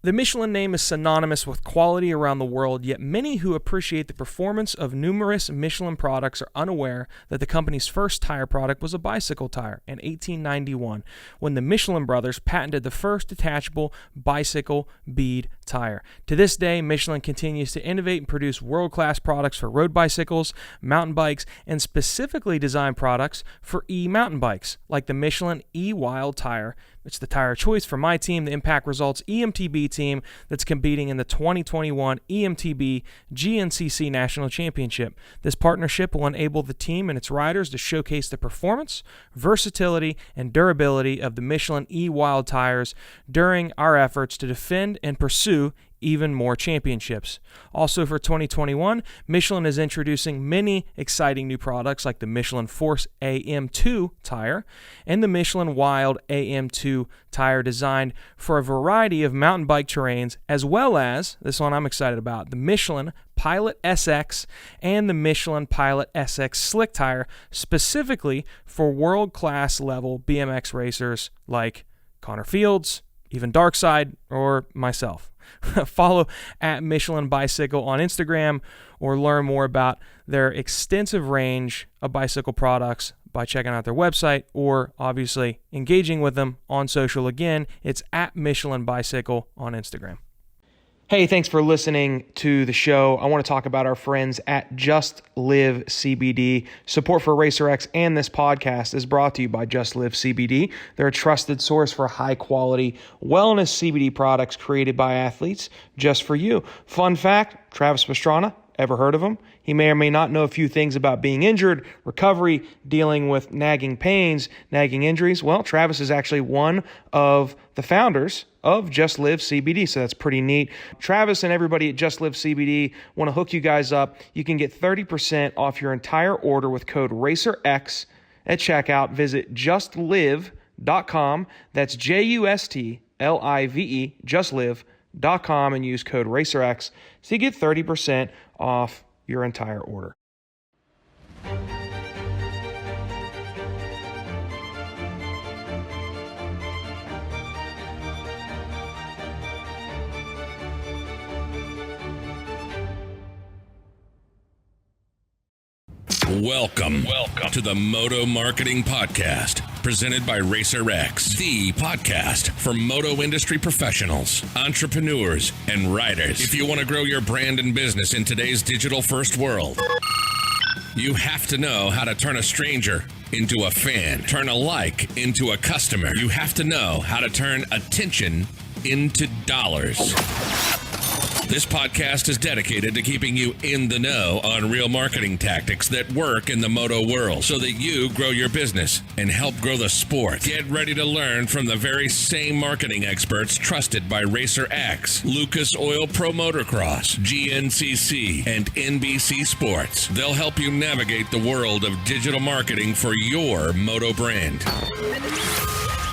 The Michelin name is synonymous with quality around the world, yet many who appreciate the performance of numerous Michelin products are unaware that the company's first tire product was a bicycle tire in 1891, when the Michelin brothers patented the first detachable bicycle bead tire. To this day, Michelin continues to innovate and produce world-class products for road bicycles, mountain bikes, and specifically designed products for e-mountain bikes, like the Michelin E-Wild tire. It's the tire of choice for my team, the Impact Results EMTB team, that's competing in the 2021 EMTB GNCC National Championship. This partnership will enable the team and its riders to showcase the performance, versatility, and durability of the Michelin E-Wild tires during our efforts to defend and pursue even more championships. Also for 2021, Michelin is introducing many exciting new products like the Michelin Force AM2 tire and the Michelin Wild AM2 tire, designed for a variety of mountain bike terrains, as well as, this one I'm excited about, the Michelin Pilot SX and the Michelin Pilot SX slick tire, specifically for world-class level BMX racers like Connor Fields, even Darkside, or myself. Follow at Michelin Bicycle on Instagram or learn more about their extensive range of bicycle products by checking out their website or obviously engaging with them on social. Again, it's at Michelin Bicycle on Instagram. Hey, thanks for listening to the show. I want to talk about our friends at Just Live CBD. Support for RacerX and this podcast is brought to you by Just Live CBD. They're a trusted source for high-quality wellness CBD products created by athletes just for you. Fun fact, Travis Pastrana, ever heard of him? He may or may not know a few things about being injured, recovery, dealing with nagging pains, nagging injuries. Well, Travis is actually one of the founders of Just Live CBD, so that's pretty neat. Travis and everybody at Just Live CBD want to hook you guys up. You can get 30% off your entire order with code RACERX at checkout. Visit justlive.com. That's JUSTLIVE, justlive.com, and use code RACERX so you get 30% off your entire order. Welcome to the Moto Marketing Podcast, presented by RacerX, the podcast for moto industry professionals, entrepreneurs, and riders. If you want to grow your brand and business in today's digital-first world, you have to know how to turn a stranger into a fan, turn a like into a customer. You have to know how to turn attention into dollars. This podcast is dedicated to keeping you in the know on real marketing tactics that work in the moto world so that you grow your business and help grow the sport. Get ready to learn from the very same marketing experts trusted by RacerX, Lucas Oil Pro Motocross, GNCC, and NBC Sports. They'll help you navigate the world of digital marketing for your moto brand.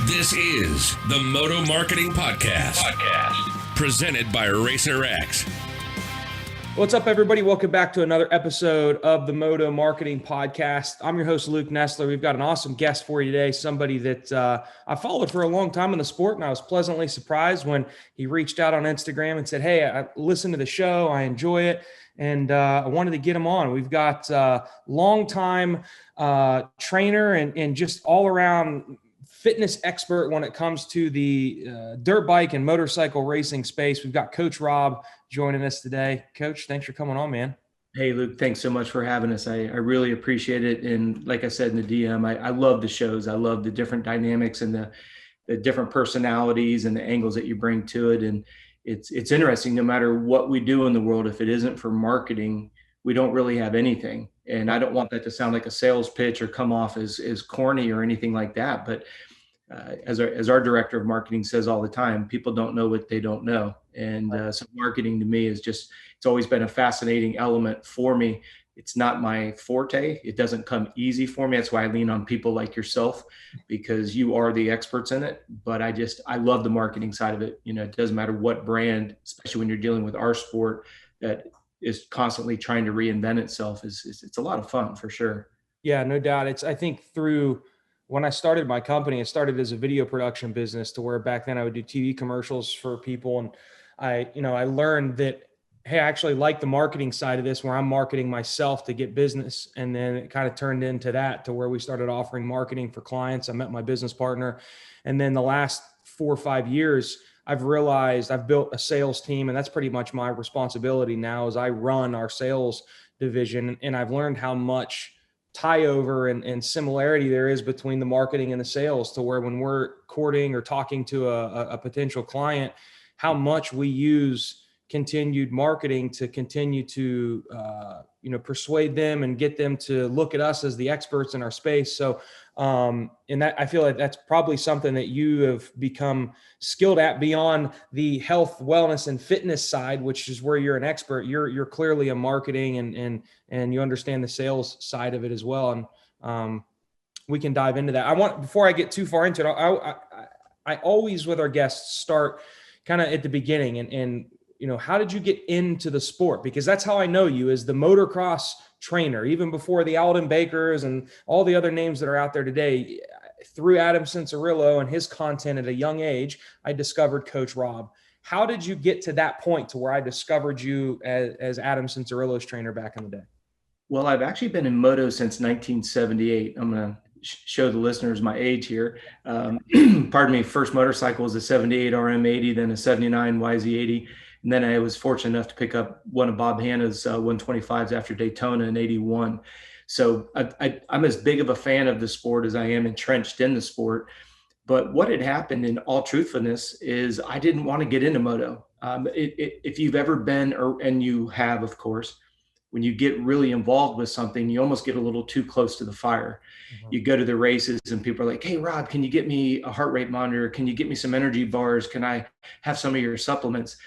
This is the Moto Marketing Podcast. Presented by RacerX. What's up, everybody? Welcome back to another episode of the Moto Marketing Podcast. I'm your host, Luke Nesler. We've got an awesome guest for you today, somebody that I followed for a long time in the sport, and I was pleasantly surprised when he reached out on Instagram and said, hey, I listened to the show, I enjoy it, and I wanted to get him on. We've got longtime trainer and just all-around fitness expert when it comes to the dirt bike and motorcycle racing space. We've got Coach Robb joining us today. Coach, thanks for coming on, man. Hey, Luke, thanks so much for having us. I really appreciate it. And like I said in the DM, I love the shows. I love the different dynamics and the different personalities and the angles that you bring to it. And it's interesting, no matter what we do in the world, if it isn't for marketing, we don't really have anything. And I don't want that to sound like a sales pitch or come off as corny or anything like that. But as our director of marketing says all the time, people don't know what they don't know. And so marketing to me is it's always been a fascinating element for me. It's not my forte. It doesn't come easy for me. That's why I lean on people like yourself, because you are the experts in it. But I love the marketing side of it. You know, it doesn't matter what brand, especially when you're dealing with our sport that is constantly trying to reinvent itself. It's a lot of fun for sure. Yeah, no doubt. I think through when I started my company, it started as a video production business, to where back then I would do TV commercials for people. And I learned that, hey, I actually like the marketing side of this, where I'm marketing myself to get business. And then it kind of turned into that, to where we started offering marketing for clients. I met my business partner. And then the last 4 or 5 years, I've realized I've built a sales team, and that's pretty much my responsibility now, is I run our sales division. And I've learned how much tie over and similarity there is between the marketing and the sales, to where when we're courting or talking to a potential client, how much we use continued marketing to continue to persuade them and get them to look at us as the experts in our space. So and that, I feel like that's probably something that you have become skilled at, beyond the health, wellness, and fitness side, which is where you're an expert. You're clearly a marketing and you understand the sales side of it as well. And we can dive into that. Before I get too far into it, I always, with our guests, start kind of at the beginning, and how did you get into the sport? Because that's how I know you, as the motocross trainer, even before the Alden Bakers and all the other names that are out there today. Through Adam Cincerillo and his content at a young age, I discovered Coach Robb. How did you get to that point to where I discovered you as Adam Cincerillo's trainer back in the day? Well, I've actually been in moto since 1978. I'm going to show the listeners my age here. Pardon me. First motorcycle was a 78 RM80, then a 79 YZ80. And then I was fortunate enough to pick up one of Bob Hanna's 125s after Daytona in 81. So I'm as big of a fan of the sport as I am entrenched in the sport. But what had happened, in all truthfulness, is I didn't want to get into moto. If you've ever been, and you have, of course, when you get really involved with something, you almost get a little too close to the fire. Mm-hmm. You go to the races and people are like, hey, Rob, can you get me a heart rate monitor? Can you get me some energy bars? Can I have some of your supplements?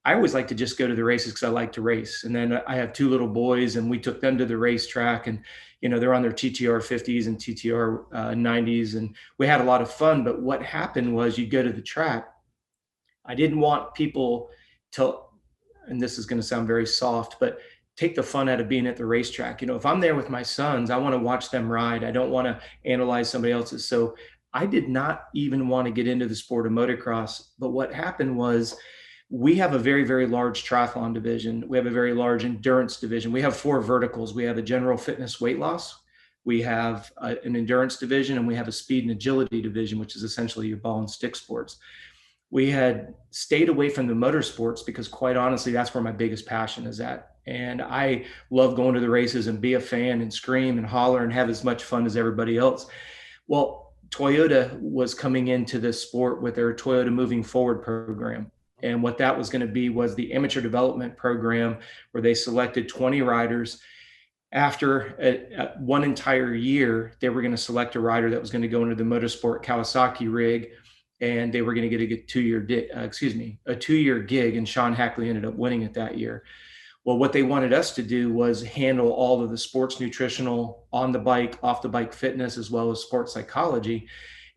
I always like to just go to the races because I like to race. And then I have two little boys, and we took them to the racetrack, and, they're on their TTR 50s and TTR 90s. And we had a lot of fun. But what happened was, you go to the track. I didn't want people to, and this is going to sound very soft, but take the fun out of being at the racetrack. If I'm there with my sons, I want to watch them ride. I don't want to analyze somebody else's. So I did not even want to get into the sport of motocross. But what happened was, we have a very, very large triathlon division. We have a very large endurance division. We have 4 verticals. We have a general fitness weight loss. We have an endurance division, and we have a speed and agility division, which is essentially your ball and stick sports. We had stayed away from the motorsports because, quite honestly, that's where my biggest passion is at. And I love going to the races and be a fan and scream and holler and have as much fun as everybody else. Well, Toyota was coming into this sport with their Toyota Moving Forward program. And what that was going to be was the amateur development program, where they selected 20 riders. After one entire year, they were going to select a rider that was going to go into the Motorsport Kawasaki rig, and they were going to get a 2-year gig. And Sean Hackley ended up winning it that year. Well, what they wanted us to do was handle all of the sports nutritional, on the bike, off the bike fitness, as well as sports psychology.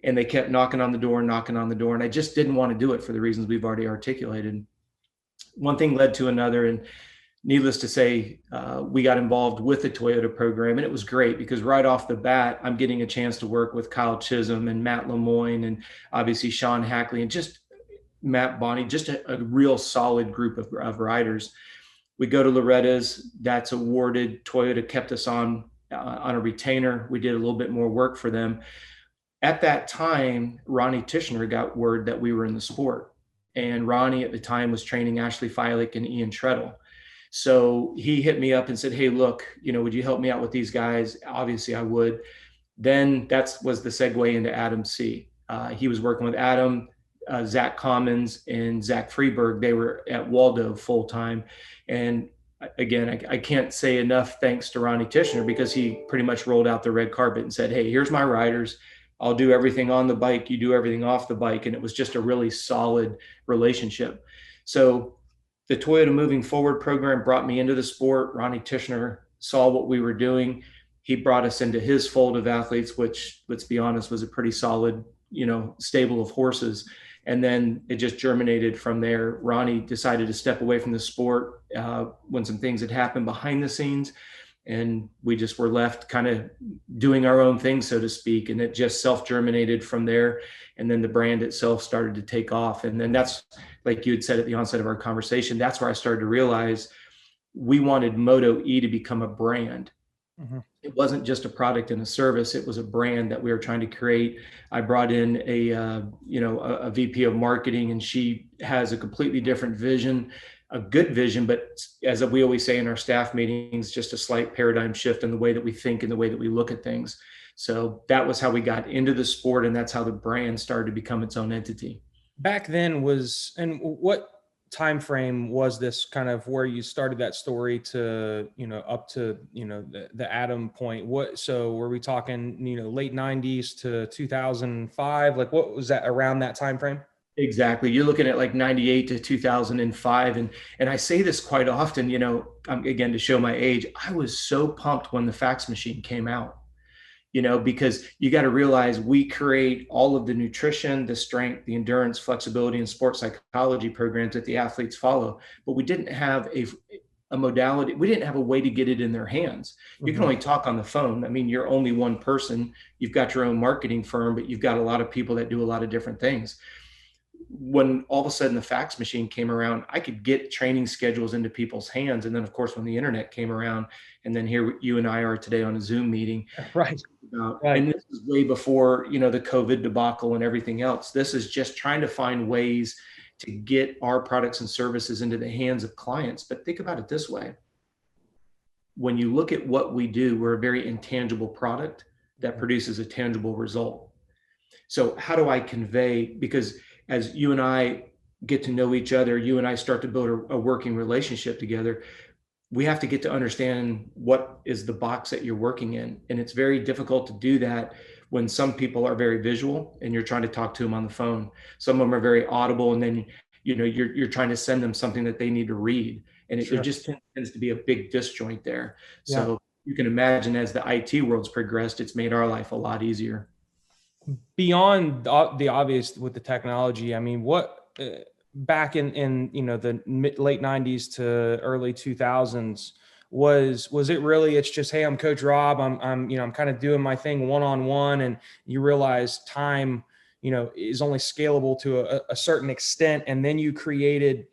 And they kept knocking on the door. And I just didn't want to do it for the reasons we've already articulated. One thing led to another. And needless to say, we got involved with the Toyota program. And it was great because right off the bat, I'm getting a chance to work with Kyle Chisholm and Matt Lemoyne, and obviously Sean Hackley, and just Matt Bonney, just a real solid group of riders. We go to Loretta's. That's awarded. Toyota kept us on a retainer. We did a little bit more work for them. At that time, Ronnie Tishner got word that we were in the sport. And Ronnie at the time was training Ashley Feilich and Ian Treadle. So he hit me up and said, hey, look, would you help me out with these guys? Obviously I would. Then that was the segue into Adam C. He was working with Adam, Zach Commons, and Zach Freeberg. They were at Waldo full time. And again, I can't say enough thanks to Ronnie Tishner, because he pretty much rolled out the red carpet and said, hey, here's my riders. I'll do everything on the bike. You do everything off the bike. And it was just a really solid relationship. So the Toyota Moving Forward program brought me into the sport. Ronnie Tishner saw what we were doing. He brought us into his fold of athletes, which, let's be honest, was a pretty solid, stable of horses. And then it just germinated from there. Ronnie decided to step away from the sport when some things had happened behind the scenes. and we just were left kind of doing our own thing, so to speak. And it just self-germinated from there. And then the brand itself started to take off. And then that's, like you had said at the onset of our conversation, that's where I started to realize we wanted Moto E to become a brand. Mm-hmm. It wasn't just a product and a service. It was a brand that we were trying to create. I brought in a VP of marketing, and she has a completely different vision, a good vision, but as we always say in our staff meetings, just a slight paradigm shift in the way that we think and the way that we look at things. So that was how we got into the sport, and that's how the brand started to become its own entity. Back then and what time frame was this kind of where you started that story to, up to, the Adam point? So were we talking, late 90s to 2005? Like, what was that around that time frame? Exactly. You're looking at like 98 to 2005. And I say this quite often, again, to show my age, I was so pumped when the fax machine came out. Because you got to realize we create all of the nutrition, the strength, the endurance, flexibility, and sports psychology programs that the athletes follow. But we didn't have a modality. We didn't have a way to get it in their hands. You can only talk on the phone. I mean, you're only one person. You've got your own marketing firm, but you've got a lot of people that do a lot of different things. When all of a sudden the fax machine came around, I could get training schedules into people's hands. And then, of course, when the internet came around, and then here you and I are today on a Zoom meeting. Right. And this is way before, the COVID debacle and everything else. This is just trying to find ways to get our products and services into the hands of clients. But think about it this way. When you look at what we do, we're a very intangible product that produces a tangible result. So how do I convey, because as you and I get to know each other, you and I start to build a working relationship together, we have to get to understand what is the box that you're working in. And it's very difficult to do that when some people are very visual and you're trying to talk to them on the phone. Some of them are very audible, and then you're trying to send them something that they need to read. And there just tends to be a big disjoint there. So you can imagine as the IT world's progressed, it's made our life a lot easier. Beyond the obvious with the technology, I mean, what back in the late 90s to early 2000s was it really, it's just, hey, I'm Coach Robb, I'm kind of doing my thing one-on-one, and you realize time is only scalable to a certain extent, and then you created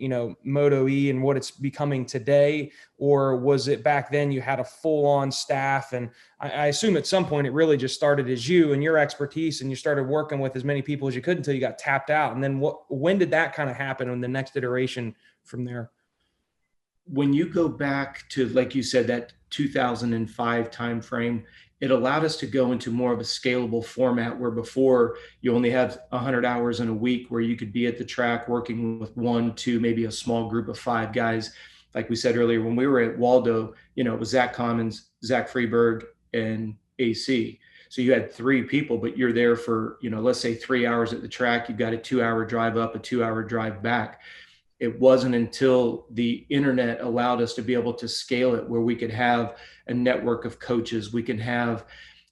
Moto E and what it's becoming today? Or was it back then you had a full-on staff? And I assume at some point it really just started as you and your expertise, and you started working with as many people as you could until you got tapped out. And then when did that kind of happen in the next iteration from there? When you go back to, like you said, that 2005 timeframe, it allowed us to go into more of a scalable format, where before you only have 100 hours in a week where you could be at the track working with 1, 2, maybe a small group of 5 guys. Like we said earlier, when we were at Waldo, it was Zach Commons, Zach Freeberg, and AC. So you had 3 people, but you're there for, let's say 3 hours at the track. You've got a 2-hour drive up, a 2-hour drive back. It wasn't until the internet allowed us to be able to scale it where we could have a network of coaches. We can have,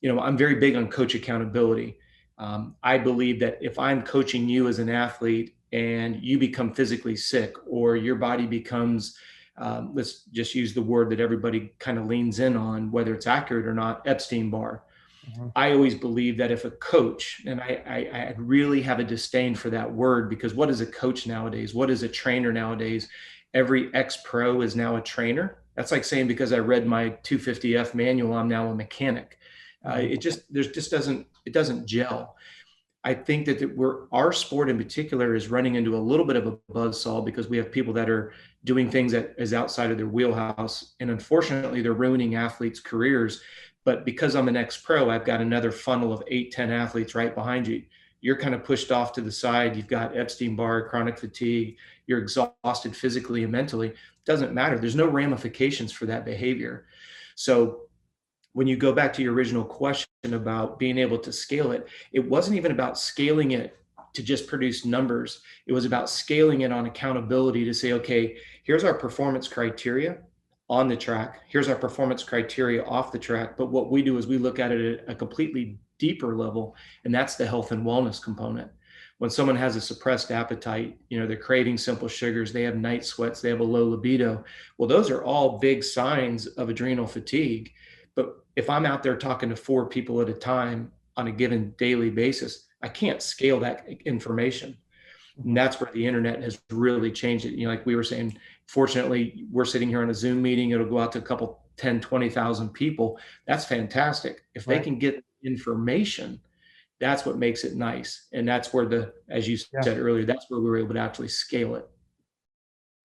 I'm very big on coach accountability. I believe that if I'm coaching you as an athlete and you become physically sick, or your body becomes, let's just use the word that everybody kind of leans in on, whether it's accurate or not, Epstein-Barr. I always believe that if a coach, and I really have a disdain for that word, because what is a coach nowadays? What is a trainer nowadays? Every ex-pro is now a trainer. That's like saying because I read my 250F manual, I'm now a mechanic. It doesn't gel. I think that our sport in particular is running into a little bit of a buzzsaw, because we have people that are doing things that is outside of their wheelhouse. And unfortunately, they're ruining athletes' careers. But because I'm an ex-pro, I've got another funnel of 8, 10 athletes right behind you. You're kind of pushed off to the side. You've got Epstein-Barr, chronic fatigue. You're exhausted physically and mentally. It doesn't matter. There's no ramifications for that behavior. So when you go back to your original question about being able to scale it, it wasn't even about scaling it to just produce numbers. It was about scaling it on accountability to say, okay, here's our performance criteria on the track. Here's our performance criteria off the track. But what we do is we look at it at a completely deeper level, and that's the health and wellness component. When someone has a suppressed appetite, they're craving simple sugars, they have night sweats, they have a low libido. Well, those are all big signs of adrenal fatigue. But if I'm out there talking to 4 people at a time on a given daily basis, I can't scale that information. And that's where the internet has really changed it. Like we were saying, fortunately, we're sitting here on a Zoom meeting. It'll go out to a couple, 10, 20,000 people. That's fantastic. If they can get information, that's what makes it nice. And that's where as you said earlier, that's where we were able to actually scale it.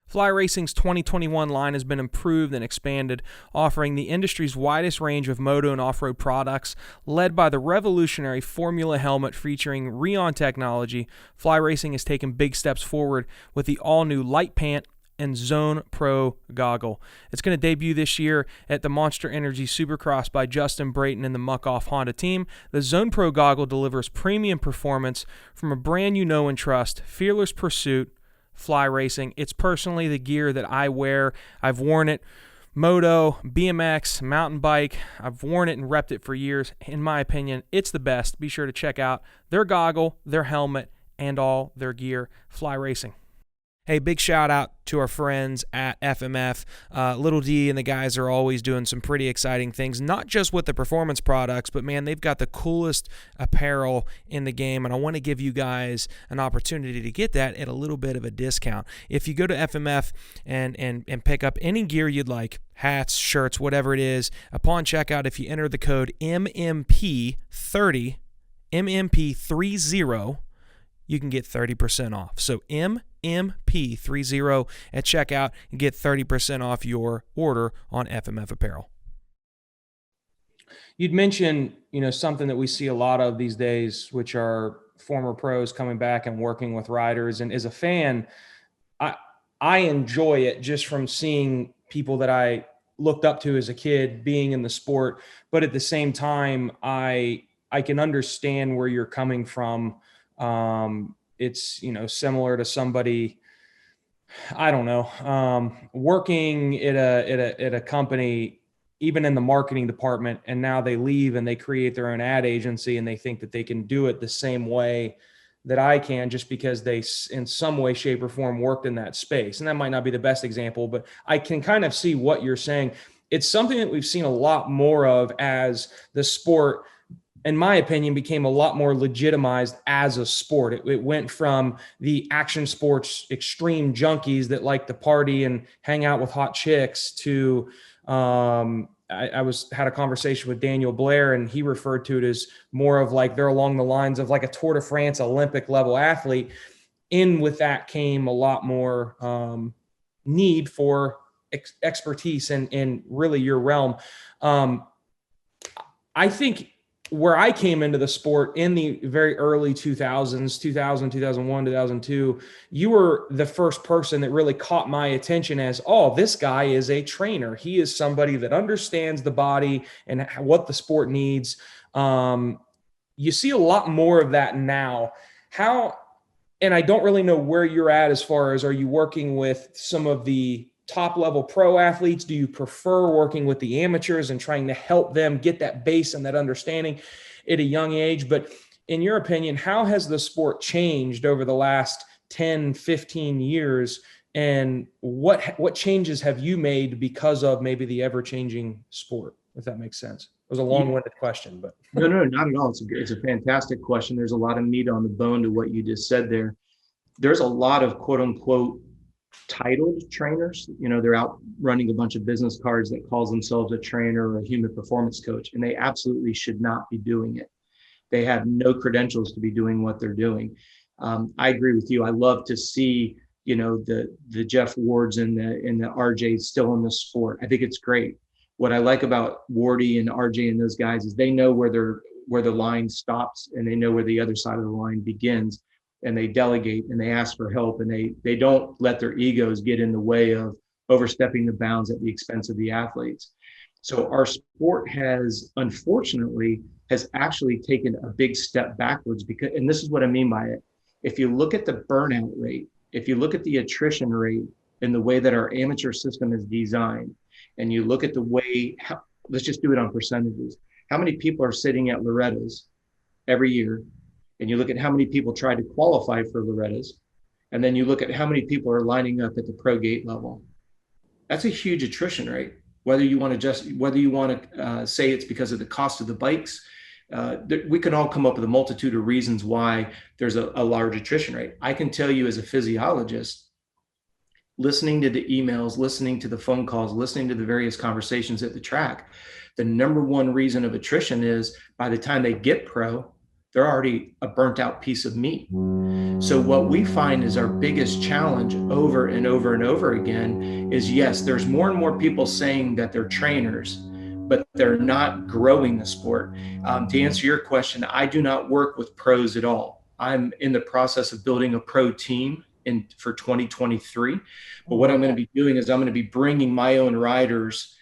Fly Racing's 2021 line has been improved and expanded, offering the industry's widest range of moto and off-road products. Led by the revolutionary Formula helmet featuring Rheon technology, Fly Racing has taken big steps forward with the all-new Light Pant and Zone Pro goggle. It's going to debut this year at the Monster Energy Supercross by Justin Brayton and the Muck Off Honda team. The Zone Pro goggle delivers premium performance from a brand you know and trust, fearless pursuit, Fly Racing. It's personally the gear that I wear. I've worn it Moto, BMX, mountain bike. I've worn it and repped it for years. In my opinion, it's the best. Be sure to check out their goggle, their helmet, and all their gear. Fly Racing. Hey, big shout out to our friends at FMF. Little D and the guys are always doing some pretty exciting things, not just with the performance products, but man, they've got the coolest apparel in the game, and I want to give you guys an opportunity to get that at a little bit of a discount. If you go to FMF and pick up any gear you'd like, hats, shirts, whatever it is, upon checkout, if you enter the code MMP30, MMP30, you can get 30% off. So MMP30 at checkout and get 30% off your order on FMF apparel. You'd mentioned, something that we see a lot of these days, which are former pros coming back and working with riders. And as a fan, I enjoy it just from seeing people that I looked up to as a kid being in the sport. But at the same time, I can understand where you're coming from. It's, similar to somebody, I don't know, working at a company, even in the marketing department, and now they leave and they create their own ad agency and they think that they can do it the same way that I can just because they in some way, shape, or form worked in that space. And that might not be the best example, but I can kind of see what you're saying. It's something that we've seen a lot more of as the sport, in my opinion, became a lot more legitimized as a sport. It went from the action sports extreme junkies that like to party and hang out with hot chicks to I had a conversation with Daniel Blair, and he referred to it as more of like they're along the lines of like a Tour de France Olympic level athlete. In with that came a lot more need for expertise in really your realm. I think where I came into the sport in the very early 2000s, 2000, 2001, 2002, you were the first person that really caught my attention as, oh, this guy is a trainer. He is somebody that understands the body and what the sport needs. You see a lot more of that now. And I don't really know where you're at as far as, are you working with some of the top level pro athletes? Do you prefer working with the amateurs and trying to help them get that base and that understanding at a young age? But in your opinion, how has the sport changed over the last 10, 15 years? And what changes have you made because of maybe the ever-changing sport, if that makes sense? It was a long-winded question, but no, not at all. It's a fantastic question. There's a lot of meat on the bone to what you just said there. There's a lot of quote unquote titled trainers. They're out running a bunch of business cards that calls themselves a trainer or a human performance coach, and they absolutely should not be doing it. They have no credentials to be doing what they're doing. I agree with you. I love to see the Jeff Wards and the RJ still in the sport. I think it's great. What I like about Wardy and RJ and those guys is they know where the line stops and they know where the other side of the line begins. And they delegate and they ask for help, and they don't let their egos get in the way of overstepping the bounds at the expense of the athletes. So our sport has actually taken a big step backwards and this is what I mean by it. If you look at the burnout rate, if you look at the attrition rate and the way that our amateur system is designed, and you look at the way, let's just do it on percentages. How many people are sitting at Loretta's every year and you look at how many people try to qualify for Loretta's, and then you look at how many people are lining up at the pro gate level, that's a huge attrition rate. Whether you want to say it's because of the cost of the bikes, we can all come up with a multitude of reasons why there's a large attrition rate. I can tell you as a physiologist, listening to the emails, listening to the phone calls, listening to the various conversations at the track, the number one reason of attrition is by the time they get pro, they're already a burnt out piece of meat. So what we find is our biggest challenge over and over and over again is, yes, there's more and more people saying that they're trainers, but they're not growing the sport. To answer your question, I do not work with pros at all. I'm in the process of building a pro team for 2023. But what I'm going to be doing is I'm going to be bringing my own riders.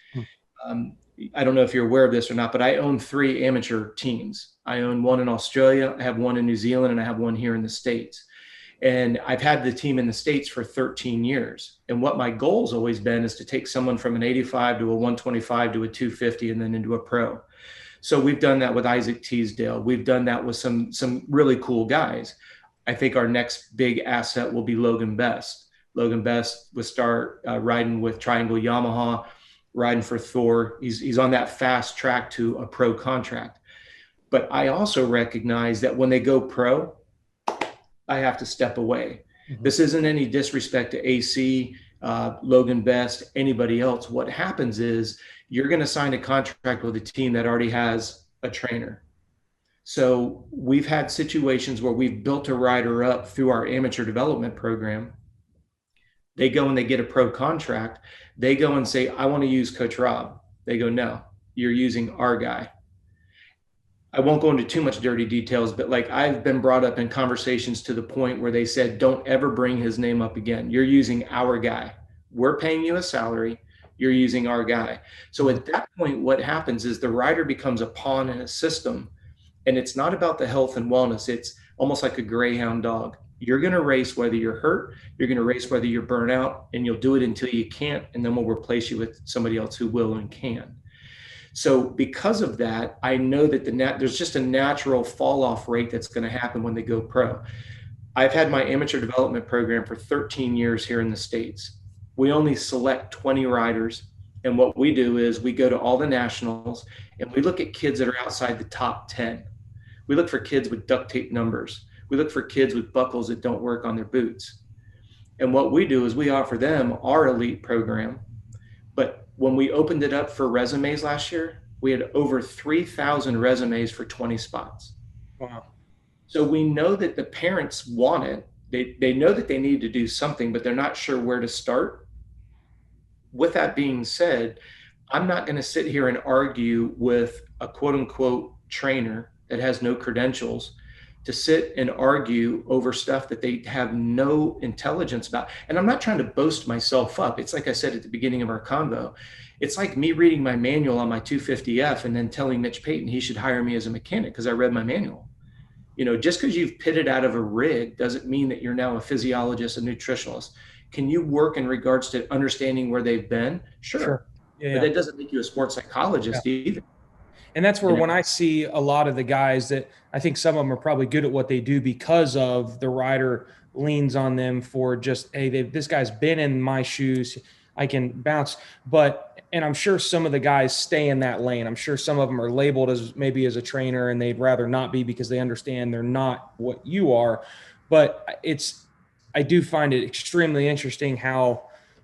I don't know if you're aware of this or not, but I own 3 amateur teams. I own one in Australia, I have one in New Zealand, and I have one here in the States. And I've had the team in the States for 13 years. And what my goal's always been is to take someone from an 85 to a 125 to a 250 and then into a pro. So we've done that with Isaac Teasdale. We've done that with some really cool guys. I think our next big asset will be Logan Best. Logan Best will start riding with Triangle Yamaha, riding for Thor. He's on that fast track to a pro contract. But I also recognize that when they go pro, I have to step away. Mm-hmm. This isn't any disrespect to AC, Logan Best, anybody else. What happens is you're going to sign a contract with a team that already has a trainer. So we've had situations where we've built a rider up through our amateur development program. They go and they get a pro contract. They go and say, I want to use Coach Robb. They go, no, you're using our guy. I won't go into too much dirty details, but like I've been brought up in conversations to the point where they said, don't ever bring his name up again. You're using our guy. We're paying you a salary. You're using our guy. So at that point, what happens is the rider becomes a pawn in a system. And it's not about the health and wellness. It's almost like a greyhound dog. You're going to race whether you're hurt, you're going to race whether you're burnt out, and you'll do it until you can't. And then we'll replace you with somebody else who will and can. So because of that, I know that there's just a natural fall off rate that's going to happen when they go pro. I've had my amateur development program for 13 years here in the States. We only select 20 riders. And what we do is we go to all the nationals and we look at kids that are outside the top 10. We look for kids with duct tape numbers. We look for kids with buckles that don't work on their boots. And what we do is we offer them our elite program. But when we opened it up for resumes last year, we had over 3,000 resumes for 20 spots. Wow. So we know that the parents want it. They know that they need to do something, but they're not sure where to start. With that being said, I'm not going to sit here and argue with a quote unquote trainer that has no credentials to sit and argue over stuff that they have no intelligence about. And I'm not trying to boast myself up. It's like I said at the beginning of our convo. It's like me reading my manual on my 250F and then telling Mitch Payton he should hire me as a mechanic because I read my manual. You know, just because you've pitted out of a rig doesn't mean that you're now a physiologist, a nutritionalist. Can you work in regards to understanding where they've been? Sure. Yeah, but that doesn't make you a sports psychologist either. And that's where when I see a lot of the guys that I think some of them are probably good at what they do because of the rider leans on them for just, hey, this guy's been in my shoes. I can bounce. And I'm sure some of the guys stay in that lane. I'm sure some of them are labeled as maybe as a trainer and they'd rather not be because they understand they're not what you are. But I do find it extremely interesting how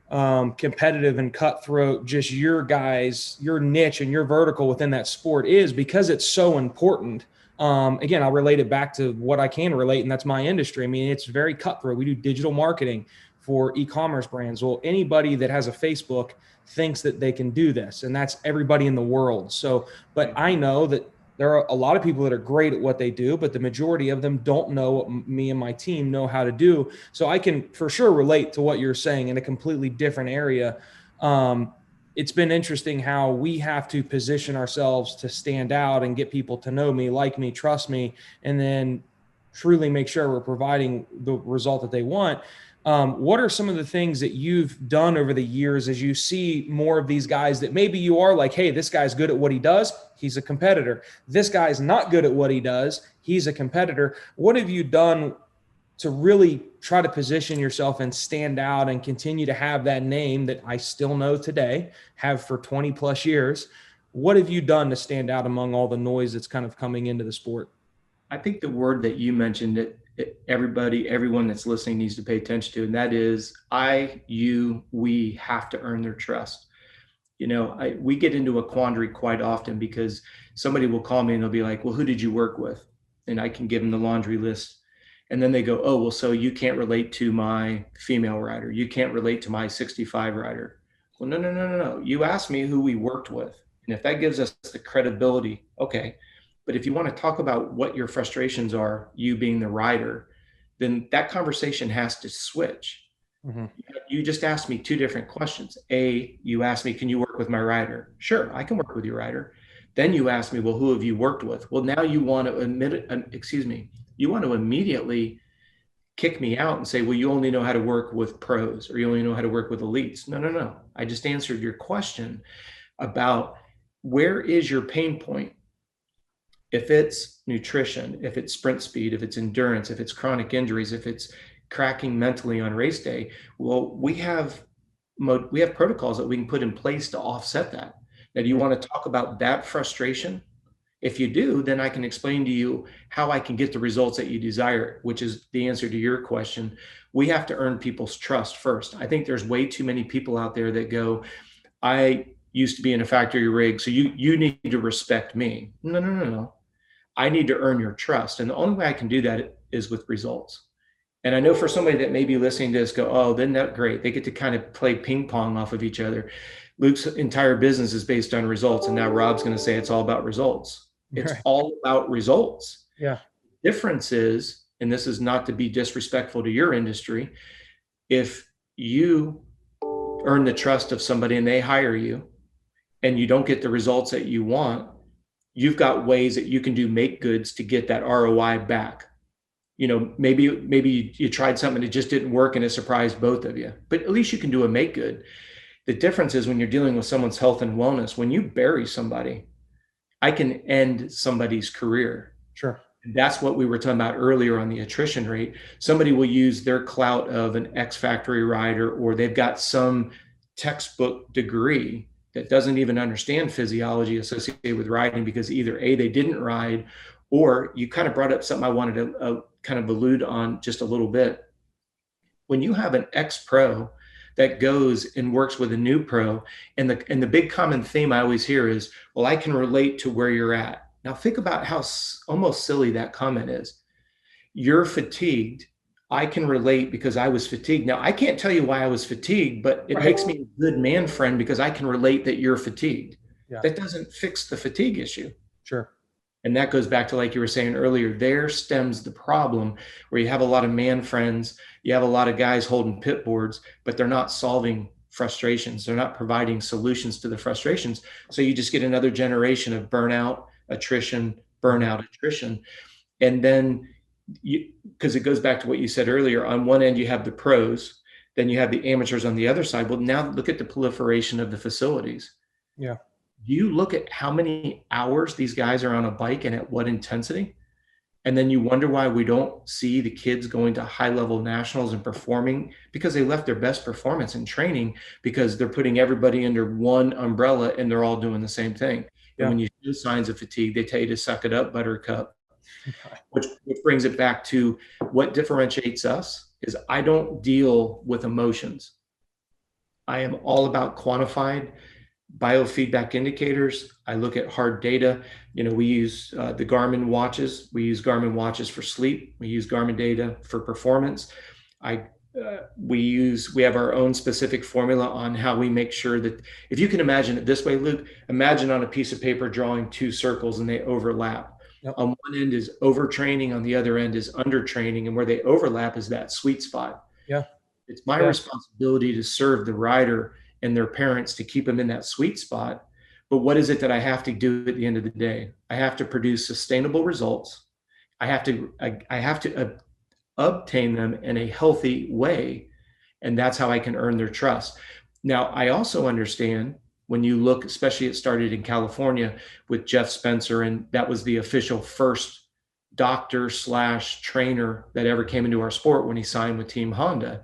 competitive and cutthroat just your guys, your niche and your vertical within that sport is because it's so important. Again, I'll relate it back to what I can relate, and that's my industry. I mean, it's very cutthroat. We do digital marketing for e-commerce brands. Well, anybody that has a Facebook thinks that they can do this, and that's everybody in the world. So, but I know that there are a lot of people that are great at what they do, but the majority of them don't know what me and my team know how to do. So I can for sure relate to what you're saying in a completely different area. It's been interesting how we have to position ourselves to stand out and get people to know me, like me, trust me, and then truly make sure we're providing the result that they want. What are some of the things that you've done over the years as you see more of these guys that maybe you are like, hey, this guy's good at what he does, he's a competitor. This guy's not good at what he does, he's a competitor. What have you done to really try to position yourself and stand out and continue to have that name that I still know today, have for 20 plus years? What have you done to stand out among all the noise that's kind of coming into the sport? I think the word that you mentioned that everyone that's listening needs to pay attention to, and that is we have to earn their trust. We get into a quandary quite often because somebody will call me and they'll be like, well, who did you work with? And I can give them the laundry list. And then they go, oh, well, so you can't relate to my female rider. You can't relate to my 65 rider. Well, no. You asked me who we worked with. And if that gives us the credibility, okay. But if you want to talk about what your frustrations are, you being the rider, then that conversation has to switch. Mm-hmm. You just asked me two different questions. You asked me, can you work with my rider? Sure, I can work with your rider. Then you asked me, well, who have you worked with? Well, now you want to you want to immediately kick me out and say, well, you only know how to work with pros, or you only know how to work with elites. No. I just answered your question about where is your pain point? If it's nutrition, if it's sprint speed, if it's endurance, if it's chronic injuries, if it's cracking mentally on race day, well, we have protocols that we can put in place to offset that. Now, do you want to talk about that frustration? If you do, then I can explain to you how I can get the results that you desire, which is the answer to your question. We have to earn people's trust first. I think there's way too many people out there that go, I used to be in a factory rig, so you need to respect me. No. I need to earn your trust. And the only way I can do that is with results. And I know for somebody that may be listening to this go, oh, then that's great. They get to kind of play ping pong off of each other. Luke's entire business is based on results. And now Robb's going to say it's all about results. It's right. All about results. Yeah. Difference is, and this is not to be disrespectful to your industry, if you earn the trust of somebody and they hire you and you don't get the results that you want, you've got ways that you can do make goods to get that ROI back. Maybe you tried something and it just didn't work and it surprised both of you, but at least you can do a make good. The difference is when you're dealing with someone's health and wellness, when you bury somebody, I can end somebody's career. Sure. That's what we were talking about earlier on the attrition rate. Somebody will use their clout of an ex-factory rider, or they've got some textbook degree that doesn't even understand physiology associated with riding because either A, they didn't ride, or you kind of brought up something I wanted to kind of allude on just a little bit. When you have an ex-pro that goes and works with a new pro, and the big common theme I always hear is, well, I can relate to where you're at. Now think about how almost silly that comment is. You're fatigued. I can relate because I was fatigued. Now, I can't tell you why I was fatigued, but it makes me a good man friend because I can relate that you're fatigued. Yeah. That doesn't fix the fatigue issue. Sure. And that goes back to, like you were saying earlier, there stems the problem where you have a lot of man friends, you have a lot of guys holding pit boards, but they're not solving frustrations. They're not providing solutions to the frustrations. So you just get another generation of burnout, attrition. And then because it goes back to what you said earlier, on one end, you have the pros, then you have the amateurs on the other side. Well, now look at the proliferation of the facilities. Yeah. You look at how many hours these guys are on a bike and at what intensity. And then you wonder why we don't see the kids going to high-level nationals and performing, because they left their best performance in training because they're putting everybody under one umbrella and they're all doing the same thing. Yeah. And when you show signs of fatigue, they tell you to suck it up, buttercup. Which brings it back to what differentiates us is I don't deal with emotions. I am all about quantified biofeedback indicators. I look at hard data. We use the Garmin watches. We use Garmin watches for sleep. We use Garmin data for performance. We have our own specific formula on how we make sure that, if you can imagine it this way, Luke, imagine on a piece of paper drawing two circles and they overlap. Yep. On one end is overtraining, on the other end is undertraining, and where they overlap is that sweet spot. Yeah. It's my responsibility to serve the rider and their parents to keep them in that sweet spot. But what is it that I have to do at the end of the day? I have to produce sustainable results. I have to obtain them in a healthy way And that's how I can earn their trust. Now, I also understand when you look, especially it started in California with Jeff Spencer, and that was the official first doctor / trainer that ever came into our sport when he signed with Team Honda.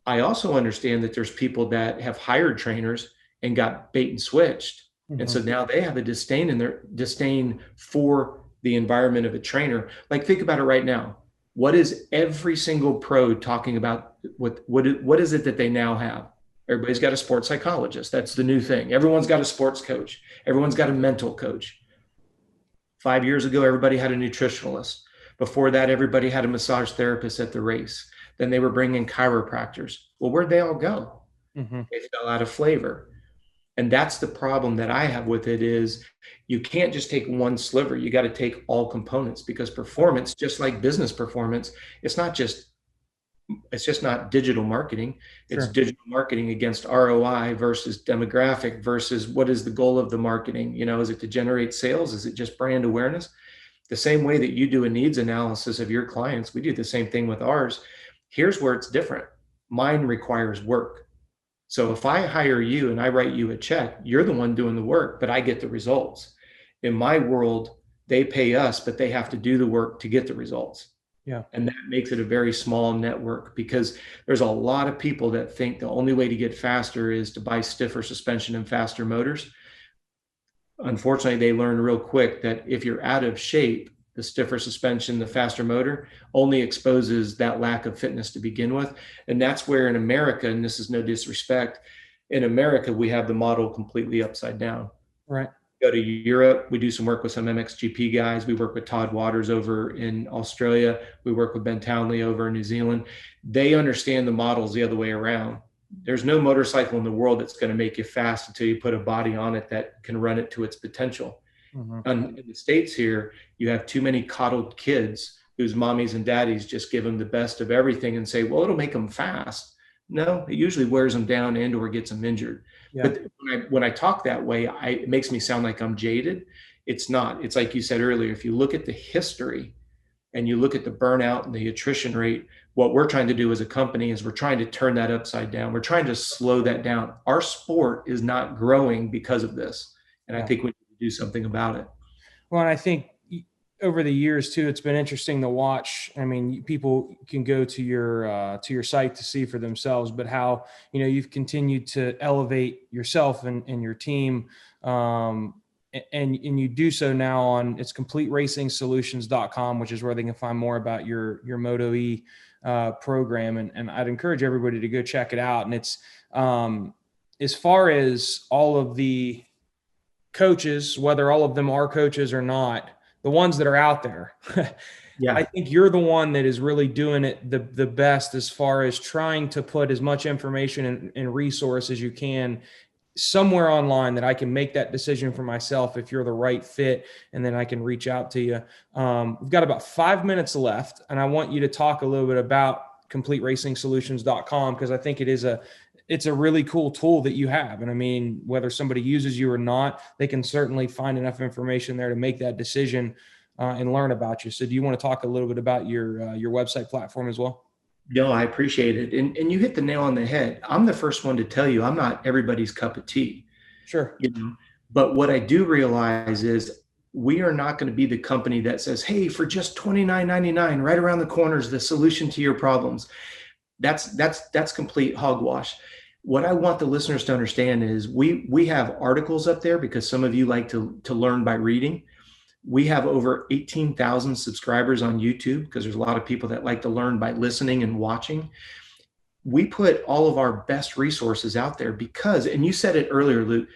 I also understand that there's people that have hired trainers and got bait and switched. And so now they have a disdain for the environment of a trainer. Like, think about it right now. What is every single pro talking about? What is it that they now have? Everybody's got a sports psychologist. That's the new thing. Everyone's got a sports coach. Everyone's got a mental coach. 5 years ago, everybody had a nutritionalist. Before that, everybody had a massage therapist at the race. Then they were bringing chiropractors. Well, where'd they all go? They fell out of flavor. And that's the problem that I have with it is you can't just take one sliver. You got to take all components, because performance, just like business performance, it's just not digital marketing. It's digital marketing against ROI versus demographic versus what is the goal of the marketing? Is it to generate sales? Is it just brand awareness? The same way that you do a needs analysis of your clients, we do the same thing with ours. Here's where it's different. Mine requires work. So if I hire you and I write you a check, you're the one doing the work, but I get the results. In my world, they pay us, but they have to do the work to get the results. Yeah. And that makes it a very small network, because there's a lot of people that think the only way to get faster is to buy stiffer suspension and faster motors. Unfortunately, they learn real quick that if you're out of shape, the stiffer suspension, the faster motor only exposes that lack of fitness to begin with. And that's where in America, and this is no disrespect, in America, we have the model completely upside down. Right. Go to Europe, we do some work with some MXGP guys. We work with Todd Waters over in Australia. We work with Ben Townley over in New Zealand. They understand the models the other way around. There's no motorcycle in the world that's going to make you fast until you put a body on it that can run it to its potential. In the States here, you have too many coddled kids whose mommies and daddies just give them the best of everything and say, well, it'll make them fast. No, it usually wears them down and or gets them injured. Yeah. But when I talk that way, it makes me sound like I'm jaded. It's not. It's like you said earlier, if you look at the history and you look at the burnout and the attrition rate, what we're trying to do as a company is we're trying to turn that upside down. We're trying to slow that down. Our sport is not growing because of this. And I think we need to do something about it. Well, and I think over the years too, it's been interesting to watch. I mean, people can go to your site to see for themselves, but how, you've continued to elevate yourself and your team. And you do so now on it's CompleteRacingSolutions.com, which is where they can find more about your Moto E program. And I'd encourage everybody to go check it out. And it's as far as all of the coaches, whether all of them are coaches or not, the ones that are out there, I think you're the one that is really doing it the best as far as trying to put as much information and resource as you can somewhere online that I can make that decision for myself if you're the right fit, and then I can reach out to you. We've got about 5 minutes left, and I want you to talk a little bit about CompleteRacingSolutions.com, because I think it's a really cool tool that you have. And I mean, whether somebody uses you or not, they can certainly find enough information there to make that decision and learn about you. So do you want to talk a little bit about your website platform as well? No, I appreciate it. And you hit the nail on the head. I'm the first one to tell you, I'm not everybody's cup of tea. Sure. But what I do realize is we are not going to be the company that says, hey, for just $29.99, right around the corner is the solution to your problems. That's complete hogwash. What I want the listeners to understand is we have articles up there because some of you like to learn by reading. We have over 18,000 subscribers on YouTube because there's a lot of people that like to learn by listening and watching. We put all of our best resources out there because, and you said it earlier, Luke,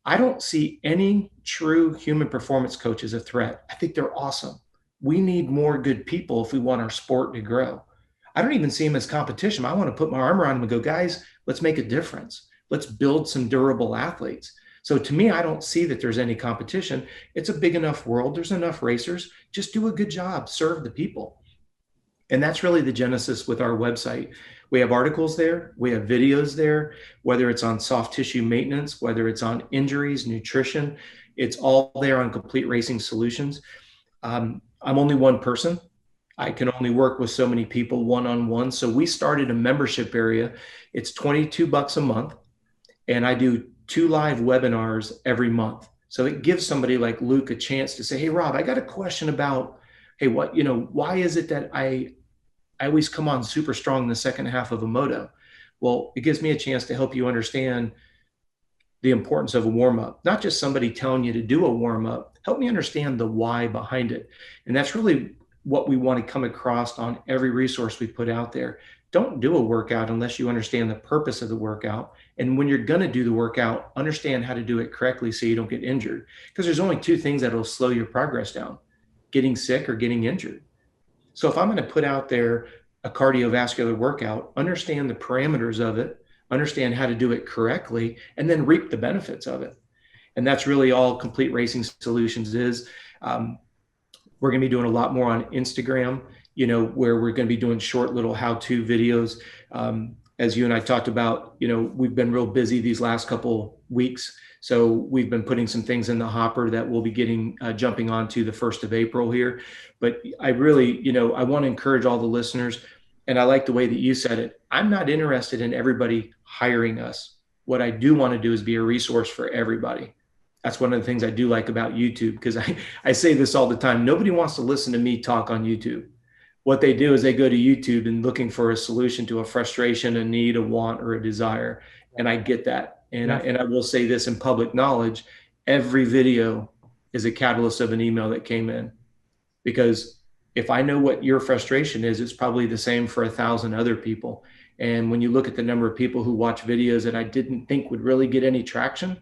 I don't see any true human performance coach as a threat. I think they're awesome. We need more good people if we want our sport to grow. I don't even see them as competition. I want to put my arm around them and go, guys, let's make a difference. Let's build some durable athletes. So to me, I don't see that there's any competition. It's a big enough world. There's enough racers. Just do a good job, serve the people. And that's really the genesis with our website. We have articles there. We have videos there, whether it's on soft tissue maintenance, whether it's on injuries, nutrition, it's all there on Complete Racing Solutions. I'm only one person. I can only work with so many people one-on-one. So we started a membership area. It's $22 a month. And I do 2 live webinars every month. So it gives somebody like Luke a chance to say, hey, Rob, I got a question about, hey, why is it that I always come on super strong in the second half of a moto? Well, it gives me a chance to help you understand the importance of a warm-up, not just somebody telling you to do a warm-up. Help me understand the why behind it. And that's really what we want to come across on every resource we put out there. Don't do a workout unless you understand the purpose of the workout. And when you're going to do the workout, understand how to do it correctly so you don't get injured. Because there's only 2 things that will slow your progress down: getting sick or getting injured. So if I'm going to put out there a cardiovascular workout, understand the parameters of it, understand how to do it correctly, and then reap the benefits of it. And that's really all Complete Racing Solutions is. We're going to be doing a lot more on Instagram, where we're going to be doing short little how-to videos. As you and I talked about, we've been real busy these last couple weeks. So we've been putting some things in the hopper that we'll be getting jumping onto the 1st of April here. But I really, I want to encourage all the listeners. And I like the way that you said it. I'm not interested in everybody hiring us. What I do want to do is be a resource for everybody. That's one of the things I do like about YouTube, because I say this all the time. Nobody wants to listen to me talk on YouTube. What they do is they go to YouTube and looking for a solution to a frustration, a need, a want, or a desire. And I get that. And I will say this in public knowledge: every video is a catalyst of an email that came in. Because if I know what your frustration is, it's probably the same for 1,000 other people. And when you look at the number of people who watch videos that I didn't think would really get any traction,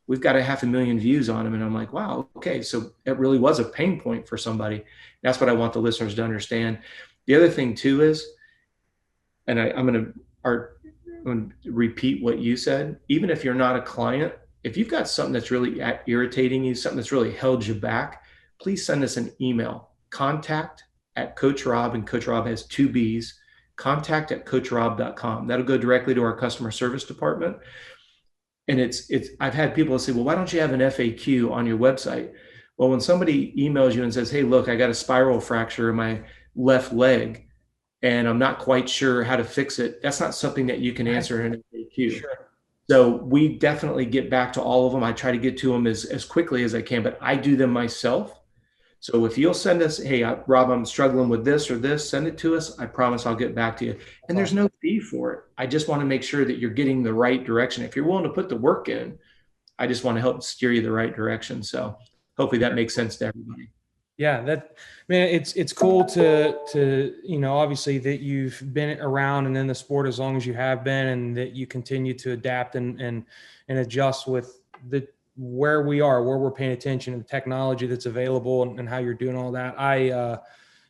we've got 500,000 views on them. And I'm like, wow, okay. So it really was a pain point for somebody. That's what I want the listeners to understand. The other thing too is, and I'm going to repeat what you said, even if you're not a client, if you've got something that's really irritating you, something that's really held you back, please send us an email, contact@Coach Robb, and Coach Robb has 2 B's, contact@coachrobb.com. That'll go directly to our customer service department. And I've had people say, well, why don't you have an FAQ on your website? Well, when somebody emails you and says, hey, look, I got a spiral fracture in my left leg and I'm not quite sure how to fix it, that's not something that you can answer in an FAQ. Sure. So we definitely get back to all of them. I try to get to them as quickly as I can, but I do them myself. So if you'll send us, hey, Rob, I'm struggling with this or this, send it to us. I promise I'll get back to you. And there's no fee for it. I just want to make sure that you're getting the right direction. If you're willing to put the work in, I just want to help steer you the right direction. So hopefully that makes sense to everybody. Yeah, it's cool to obviously that you've been around and in the sport as long as you have been, and that you continue to adapt and adjust with where we're paying attention to the technology that's available and how you're doing all that. I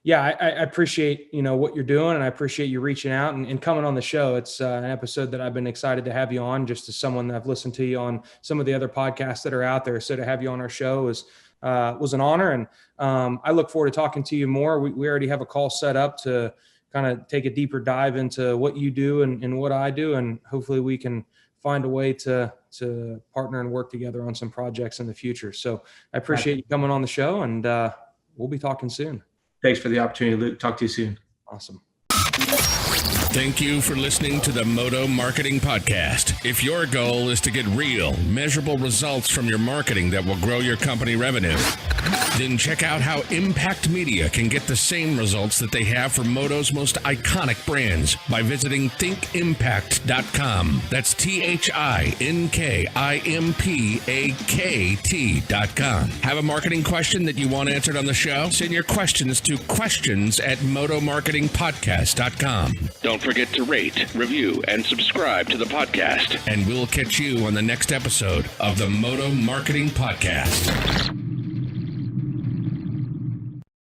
appreciate, what you're doing, and I appreciate you reaching out and coming on the show. It's an episode that I've been excited to have you on, just as someone that I've listened to you on some of the other podcasts that are out there. So to have you on our show was an honor. And I look forward to talking to you more. We already have a call set up to kind of take a deeper dive into what you do and what I do. And hopefully we can find a way to partner and work together on some projects in the future. So I appreciate you coming on the show, and we'll be talking soon. Thanks for the opportunity, Luke. Talk to you soon. Awesome. Thank you for listening to the Moto Marketing Podcast. If your goal is to get real, measurable results from your marketing that will grow your company revenue, then check out how Impact Media can get the same results that they have for Moto's most iconic brands by visiting thinkimpact.com. That's THINKIMPAKT.com. Have a marketing question that you want answered on the show? Send your questions to questions@motomarketingpodcast.com. Don't forget to rate, review, and subscribe to the podcast. And we'll catch you on the next episode of the Moto Marketing Podcast.